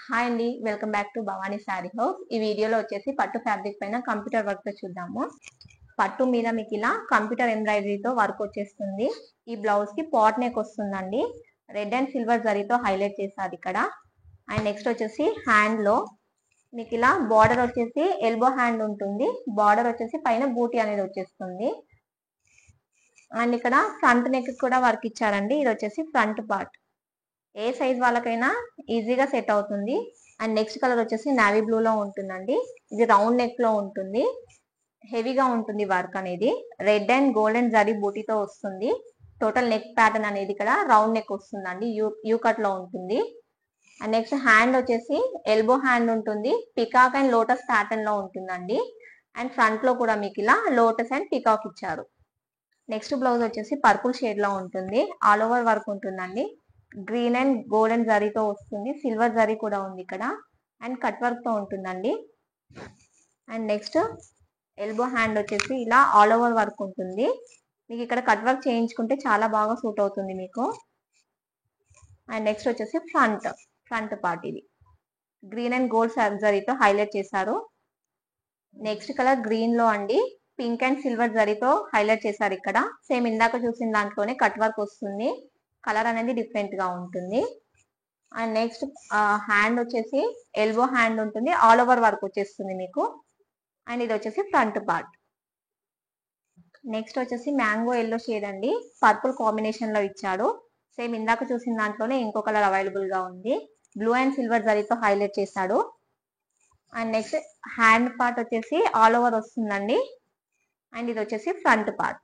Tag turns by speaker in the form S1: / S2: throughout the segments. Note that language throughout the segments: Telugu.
S1: హాయ్ అండి, welcome back to Bhavani sari house. ఈ వీడియోలో వచ్చేసి పట్టు ఫ్యాబ్రిక్ పైన కంప్యూటర్ వర్క్ తో చూద్దాము. పట్టు మీద మీకు ఇలా కంప్యూటర్ ఎంబ్రాయిడరీతో వర్క్ వచ్చేస్తుంది. ఈ బ్లౌజ్ కి పాట్ నెక్ వస్తుందండి. రెడ్ అండ్ సిల్వర్ జరీతో హైలైట్ చేశారు ఇక్కడ. అండ్ నెక్స్ట్ వచ్చేసి హ్యాండ్ లో మీకు ఇలా బార్డర్ వచ్చేసి ఎల్బో హ్యాండ్ ఉంటుంది. బార్డర్ వచ్చేసి పైన బూటీ అనేది వచ్చేస్తుంది. అండ్ ఇక్కడ ఫ్రంట్ నెక్ కూడా వర్క్ ఇచ్చారండి. ఇది వచ్చేసి ఫ్రంట్ పార్ట్. ఏ సైజ్ వాళ్ళకైనా ఈజీగా సెట్ అవుతుంది. అండ్ నెక్స్ట్ కలర్ వచ్చేసి నావీ బ్లూ లో ఉంటుందండి. ఇది రౌండ్ నెక్ లో ఉంటుంది. హెవీగా ఉంటుంది వర్క్ అనేది. రెడ్ అండ్ గోల్డెన్ జరీ బూటీతో వస్తుంది. టోటల్ నెక్ ప్యాటర్న్ అనేది ఇక్కడ రౌండ్ నెక్ వస్తుందండి. యూ కట్ లో ఉంటుంది. అండ్ నెక్స్ట్ హ్యాండ్ వచ్చేసి ఎల్బో హ్యాండ్ ఉంటుంది. పికాక్ అండ్ లోటస్ ప్యాటర్న్ లో ఉంటుందండి. అండ్ ఫ్రంట్ లో కూడా మీకు ఇలా లోటస్ అండ్ పికాక్ ఇచ్చారు. నెక్స్ట్ బ్లౌజ్ వచ్చేసి పర్పుల్ షేడ్ లో ఉంటుంది. ఆల్ ఓవర్ వర్క్ ఉంటుందండి. గ్రీన్ అండ్ గోల్డెన్ జరీతో వస్తుంది. సిల్వర్ జరీ కూడా ఉంది ఇక్కడ. అండ్ కట్ వర్క్ తో ఉంటుందండి. అండ్ నెక్స్ట్ ఎల్బో హ్యాండ్ వచ్చేసి ఇలా ఆల్ ఓవర్ వర్క్ ఉంటుంది. మీకు ఇక్కడ కట్ వర్క్ చేయించుకుంటే చాలా బాగా సూట్ అవుతుంది మీకు. అండ్ నెక్స్ట్ వచ్చేసి ఫ్రంట్ పార్ట్. ఇది గ్రీన్ అండ్ గోల్డ్ జరీతో హైలైట్ చేశారు. నెక్స్ట్ కలర్ గ్రీన్ లో అండి. పింక్ అండ్ సిల్వర్ జరీతో హైలైట్ చేశారు ఇక్కడ. సేమ్ ఇందాక చూసిన దాంట్లోనే కట్ వర్క్ వస్తుంది. కలర్ అనేది డిఫరెంట్ గా ఉంటుంది. అండ్ నెక్స్ట్ హ్యాండ్ వచ్చేసి ఎల్బో హ్యాండ్ ఉంటుంది. ఆల్ ఓవర్ వర్క్ వచ్చేస్తుంది మీకు. అండ్ ఇది వచ్చేసి ఫ్రంట్ పార్ట్. నెక్స్ట్ వచ్చేసి మ్యాంగో ఎల్లో షేడ్ అండి. పర్పుల్ కాంబినేషన్ లో ఇచ్చాడు. సేమ్ ఇందాక చూసిన దాంట్లోనే ఇంకో కలర్ అవైలబుల్ గా ఉంది. బ్లూ అండ్ సిల్వర్ జరీతో హైలైట్ చేశాడు. అండ్ నెక్స్ట్ హ్యాండ్ పార్ట్ వచ్చేసి ఆల్ ఓవర్ వస్తుందండి. అండ్ ఇది వచ్చేసి front part.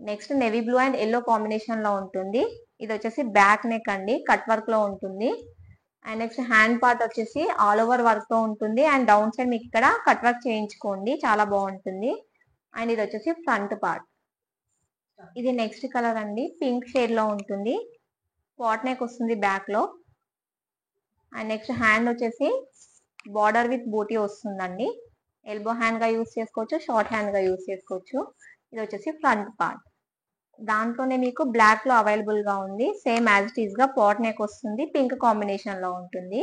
S1: Next navy blue and yellow combination లో ఉంటుంది. ఇది వచ్చేసి బ్యాక్ నెక్ అండి. కట్ వర్క్ లో ఉంటుంది. అండ్ నెక్స్ట్ హ్యాండ్ పార్ట్ వచ్చేసి ఆల్ ఓవర్ వర్క్ తో ఉంటుంది. అండ్ డౌన్ సైడ్ మీకు ఇక్కడ కట్ వర్క్ చేయించుకోండి, చాలా బాగుంటుంది. అండ్ ఇది వచ్చేసి ఫ్రంట్ పార్ట్. ఇది నెక్స్ట్ కలర్ అండి. పింక్ షేడ్ లో ఉంటుంది. పాట్ నెక్ వస్తుంది బ్యాక్ లో. అండ్ నెక్స్ట్ హ్యాండ్ వచ్చేసి బార్డర్ విత్ బూటీ వస్తుందండి. ఎల్బో హ్యాండ్ గా యూస్ చేసుకోవచ్చు, షార్ట్ హ్యాండ్ గా యూస్ చేసుకోవచ్చు. ఇది వచ్చేసి ఫ్రంట్ పార్ట్. దాంట్లోనే మీకు బ్లాక్ లో అవైలబుల్ గా ఉంది. సేమ్ యాజ్ ఇట్ ఈస్ గా పాట్ నెక్ వస్తుంది. పింక్ కాంబినేషన్ లో ఉంటుంది.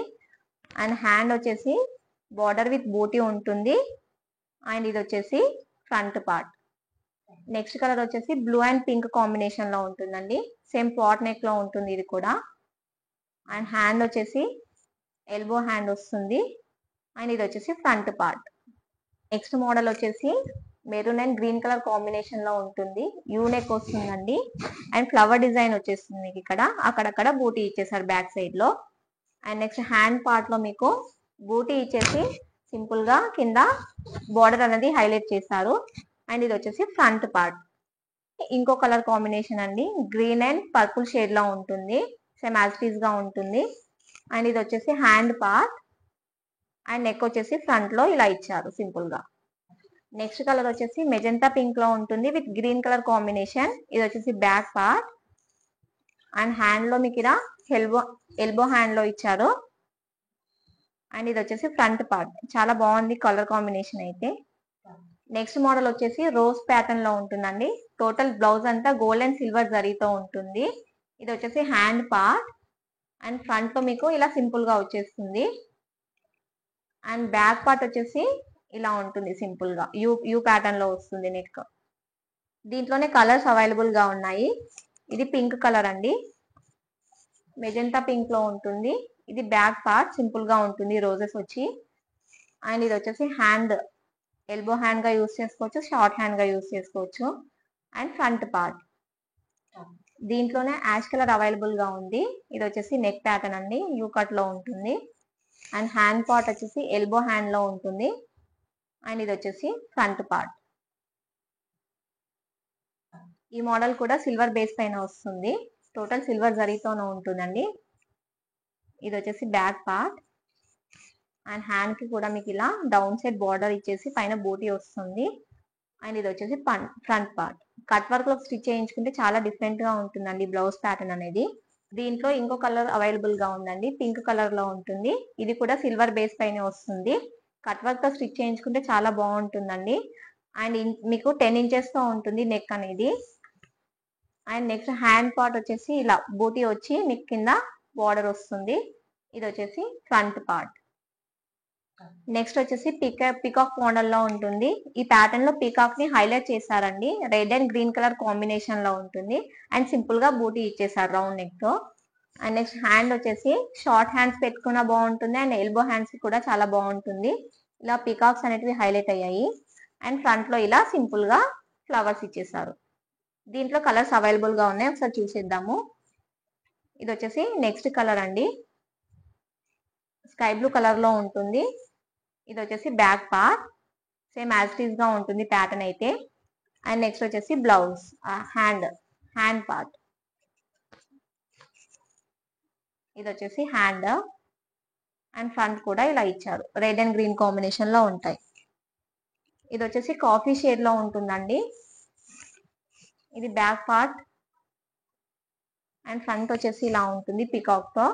S1: అండ్ హ్యాండ్ వచ్చేసి బార్డర్ విత్ బూటీ ఉంటుంది. అండ్ ఇది వచ్చేసి ఫ్రంట్ పార్ట్. నెక్స్ట్ కలర్ వచ్చేసి బ్లూ అండ్ పింక్ కాంబినేషన్ లో ఉంటుందండి. సేమ్ పాట్ నెక్ లో ఉంటుంది ఇది కూడా. అండ్ హ్యాండ్ వచ్చేసి ఎల్బో హ్యాండ్ వస్తుంది. అండ్ ఇది వచ్చేసి ఫ్రంట్ పార్ట్. నెక్స్ట్ మోడల్ వచ్చేసి maroon and green colour combination లో ఉంటుంది. యూ నెక్ వస్తుందండి. అండ్ ఫ్లవర్ డిజైన్ వచ్చేస్తుంది మీకు ఇక్కడ. అక్కడక్కడ బూటీ ఇచ్చేసారు బ్యాక్ సైడ్ లో. అండ్ నెక్స్ట్ హ్యాండ్ పార్ట్ లో మీకు బూటీ ఇచ్చేసి సింపుల్ గా కింద బార్డర్ అనేది హైలైట్ చేశారు. అండ్ ఇది వచ్చేసి ఫ్రంట్ పార్ట్. ఇంకో కలర్ కాంబినేషన్ అండి. గ్రీన్ అండ్ పర్పుల్ షేడ్ లో ఉంటుంది. సేమ్ యాజ్ ఇట్ ఈస్ గా ఉంటుంది. అండ్ ఇది వచ్చేసి హ్యాండ్ పార్ట్. అండ్ నెక్ వచ్చేసి ఫ్రంట్ లో ఇలా ఇచ్చారు సింపుల్ గా. నెక్స్ట్ కలర్ వచ్చేసి మెజెంటా పింక్ లో ఉంటుంది విత్ గ్రీన్ కలర్ కాంబినేషన్. ఇది వచ్చేసి బ్యాక్ పార్ట్. అండ్ హ్యాండ్ లో మీకు ఇలా ఎల్బో హ్యాండ్ లో ఇచ్చారు. అండ్ ఇది వచ్చేసి ఫ్రంట్ పార్ట్. చాలా బాగుంది కలర్ కాంబినేషన్ అయితే. నెక్స్ట్ మోడల్ వచ్చేసి రోజ్ ప్యాటర్న్ లో ఉంటుందండి. టోటల్ బ్లౌజ్ అంతా గోల్డ్ అండ్ సిల్వర్ జరీతో ఉంటుంది. ఇది వచ్చేసి హ్యాండ్ పార్ట్. అండ్ ఫ్రంట్ లో మీకు ఇలా సింపుల్ గా వచ్చేస్తుంది. అండ్ బ్యాక్ పార్ట్ వచ్చేసి ఇలా ఉంటుంది సింపుల్ గా. యూ ప్యాటర్న్ లో వస్తుంది నెక్. దీంట్లోనే కలర్స్ అవైలబుల్ గా ఉన్నాయి. ఇది పింక్ కలర్ అండి. మెజెంటా పింక్ లో ఉంటుంది. ఇది బ్యాక్ పార్ట్ సింపుల్ గా ఉంటుంది రోజెస్ వచ్చి. అండ్ ఇది వచ్చేసి హ్యాండ్ ఎల్బో హ్యాండ్ గా యూస్ చేసుకోవచ్చు, షార్ట్ హ్యాండ్ గా యూస్ చేసుకోవచ్చు. And front part. దీంట్లోనే యాష్ కలర్ అవైలబుల్ గా ఉంది. ఇది వచ్చేసి నెక్ ప్యాటర్న్ అండి. యూ కట్ లో ఉంటుంది. అండ్ హ్యాండ్ పార్ట్ వచ్చేసి ఎల్బో హ్యాండ్ లో ఉంటుంది. అండ్ ఇది వచ్చేసి ఫ్రంట్ పార్ట్. ఈ మోడల్ కూడా సిల్వర్ బేస్ పైన వస్తుంది. టోటల్ సిల్వర్ జరీతోనే ఉంటుందండి. ఇది వచ్చేసి బ్యాక్ పార్ట్. అండ్ హ్యాండ్ కి కూడా మీకు ఇలా డౌన్ సైడ్ బార్డర్ ఇచ్చేసి పైన బూటీ వస్తుంది. అండ్ ఇది వచ్చేసి ఫ్రంట్ పార్ట్. కట్ వర్క్ లో స్టిచ్ చేయించుకుంటే చాలా డిఫరెంట్ గా ఉంటుందండి బ్లౌజ్ ప్యాటర్న్ అనేది. దీంట్లో ఇంకో కలర్ అవైలబుల్ గా ఉందండి. పింక్ కలర్ లో ఉంటుంది. ఇది కూడా సిల్వర్ బేస్ పైన వస్తుంది. కట్ వర్క్ తో స్టిచ్ చేయించుకుంటే చాలా బాగుంటుందండి. అండ్ మీకు 10 ఇంచెస్ తో ఉంటుంది నెక్ అనేది. అండ్ నెక్స్ట్ హ్యాండ్ పార్ట్ వచ్చేసి ఇలా బూటీ వచ్చి నెక్ కింద బార్డర్ వస్తుంది. ఇది వచ్చేసి ఫ్రంట్ పార్ట్. నెక్స్ట్ వచ్చేసి పికాక్ మోడల్ లో ఉంటుంది. ఈ ప్యాటర్న్ లో పికాక్ ని హైలైట్ చేశారండి. Red and green colour combination లో ఉంటుంది. అండ్ సింపుల్ గా బూటీ ఇచ్చేసారు రౌండ్ నెక్ తో. అండ్ నెక్స్ట్ హ్యాండ్ వచ్చేసి షార్ట్ హ్యాండ్స్ పెట్టుకున్నా బాగుంటుంది. అండ్ ఎల్బో హ్యాండ్స్ కూడా చాలా బాగుంటుంది. ఇలా పికాక్స్ అనేటివి హైలైట్ అయ్యాయి. అండ్ ఫ్రంట్ లో ఇలా సింపుల్ గా ఫ్లవర్స్ ఇచ్చేసారు. దీంట్లో కలర్స్ అవైలబుల్ గా ఉన్నాయి, ఒకసారి చూసేద్దాము. ఇది వచ్చేసి నెక్స్ట్ కలర్ అండి, స్కై బ్లూ కలర్ లో ఉంటుంది. ఇది వచ్చేసి back part, same as it is గా ఉంటుంది ప్యాటర్న్ అయితే. అండ్ నెక్స్ట్ వచ్చేసి బ్లౌజ్ హ్యాండ్ పార్ట్. ఇది వచ్చేసి హ్యాండ్ అండ్ ఫ్రంట్ కూడా ఇలా ఇచ్చారు. రెడ్ అండ్ గ్రీన్ కాంబినేషన్ లో ఉంటాయి. ఇది వచ్చేసి కాఫీ షేడ్ లో ఉంటుందండి. ఇది బ్యాక్ పార్ట్ అండ్ ఫ్రంట్ వచ్చేసి ఇలా ఉంటుంది పికాక్ తో.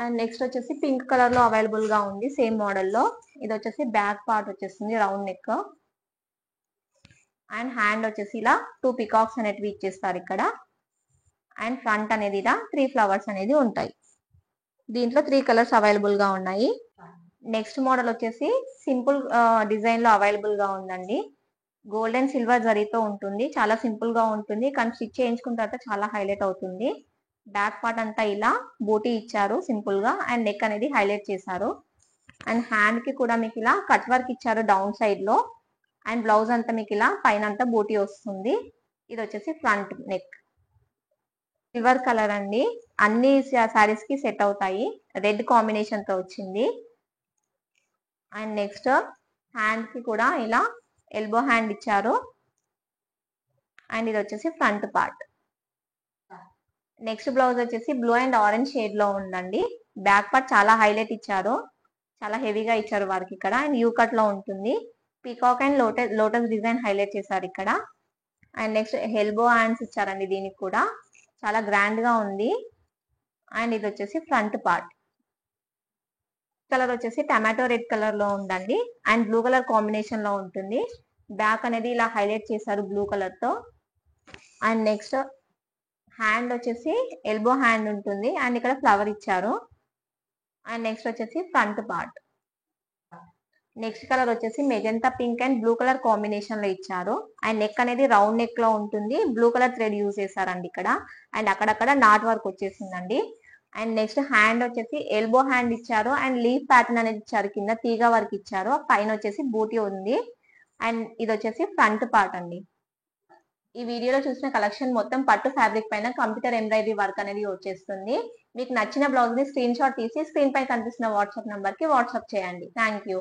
S1: అండ్ నెక్స్ట్ వచ్చేసి పింక్ కలర్ లో అవైలబుల్ గా ఉంది సేమ్ మోడల్ లో. ఇది వచ్చేసి బ్యాక్ పార్ట్ వచ్చేసింది రౌండ్ నెక్. అండ్ హ్యాండ్ వచ్చేసి ఇలా 2 పికాక్స్ అనేటివి ఇచ్చేస్తారు ఇక్కడ. అండ్ ఫ్రంట్ అనేది ఇలా 3 ఫ్లవర్స్ అనేది ఉంటాయి. దీంట్లో 3 కలర్స్ అవైలబుల్ గా ఉన్నాయి. నెక్స్ట్ మోడల్ వచ్చేసి సింపుల్ డిజైన్ లో అవైలబుల్ గా ఉందండి. గోల్డ్ అండ్ సిల్వర్ జరీతో ఉంటుంది. చాలా సింపుల్ గా ఉంటుంది, కానీ స్టిచ్ చేయించుకున్న తర్వాత చాలా హైలైట్ అవుతుంది. బ్యాక్ పార్ట్ అంతా ఇలా బూటీ ఇచ్చారు సింపుల్ గా. అండ్ నెక్ అనేది హైలైట్ చేశారు. అండ్ హ్యాండ్ కి కూడా మీకు ఇలా కట్ వర్క్ ఇచ్చారు డౌన్ సైడ్ లో. అండ్ బ్లౌజ్ అంతా మీకు ఇలా పైన అంతా బూటీ వస్తుంది. ఇది వచ్చేసి ఫ్రంట్ నెక్. సిల్వర్ కలర్ అండి, అన్ని శారీస్ కి సెట్ అవుతాయి. రెడ్ కాంబినేషన్ తో వచ్చింది. అండ్ నెక్స్ట్ హ్యాండ్ కి కూడా ఇలా ఎల్బో హ్యాండ్ ఇచ్చారు. అండ్ ఇది వచ్చేసి ఫ్రంట్ పార్ట్. నెక్స్ట్ బ్లౌజ్ వచ్చేసి బ్లూ అండ్ ఆరెంజ్ షేడ్ లో ఉందండి. బ్యాక్ పార్ట్ చాలా హైలైట్ ఇచ్చారు, చాలా హెవీగా ఇచ్చారు వారికి ఇక్కడ. అండ్ యూ కట్ లో ఉంటుంది. Peacock and lotus design highlight చేశారు ఇక్కడ. అండ్ నెక్స్ట్ ఎల్బో హ్యాండ్స్ ఇచ్చారండి, దీనికి కూడా చాలా గ్రాండ్ గా ఉంది. అండ్ ఇది వచ్చేసి ఫ్రంట్ పార్ట్. కలర్ వచ్చేసి టమాటో రెడ్ కలర్ లో ఉందండి. అండ్ బ్లూ కలర్ కాంబినేషన్ లో ఉంటుంది. బ్యాక్ అనేది ఇలా హైలైట్ చేశారు బ్లూ కలర్ తో. అండ్ నెక్స్ట్ హ్యాండ్ వచ్చేసి ఎల్బో హ్యాండ్ ఉంటుంది. అండ్ ఇక్కడ ఫ్లవర్ ఇచ్చారు. అండ్ నెక్స్ట్ వచ్చేసి ఫ్రంట్ పార్ట్. నెక్స్ట్ కలర్ వచ్చేసి magenta pink and blue colour combination లో ఇచ్చారు. అండ్ నెక్ అనేది రౌండ్ నెక్ లో ఉంటుంది. బ్లూ కలర్ థ్రెడ్ యూజ్ చేశారండి ఇక్కడ. అండ్ అక్కడక్కడ నాట్ వర్క్ వచ్చేసిందండి. అండ్ నెక్స్ట్ హ్యాండ్ వచ్చేసి ఎల్బో హ్యాండ్ ఇచ్చారు. అండ్ లీఫ్ ప్యాటర్న్ అనేది ఇచ్చారు, కింద తీగ వర్క్ ఇచ్చారు, పైన వచ్చేసి బూటీ ఉంది. అండ్ ఇది వచ్చేసి ఫ్రంట్ పార్ట్ అండి. ఈ వీడియోలో చూసిన కలెక్షన్ మొత్తం పట్టు ఫ్యాబ్రిక్ పైన కంప్యూటర్ ఎంబ్రాయిడరీ వర్క్ అనేది వచ్చేస్తుంది. మీకు నచ్చిన బ్లౌజ్ ని స్క్రీన్ షాట్ తీసి స్క్రీన్ పై కనిపిస్తున్న వాట్సాప్ నంబర్ కి వాట్సాప్ చేయండి. Thank you.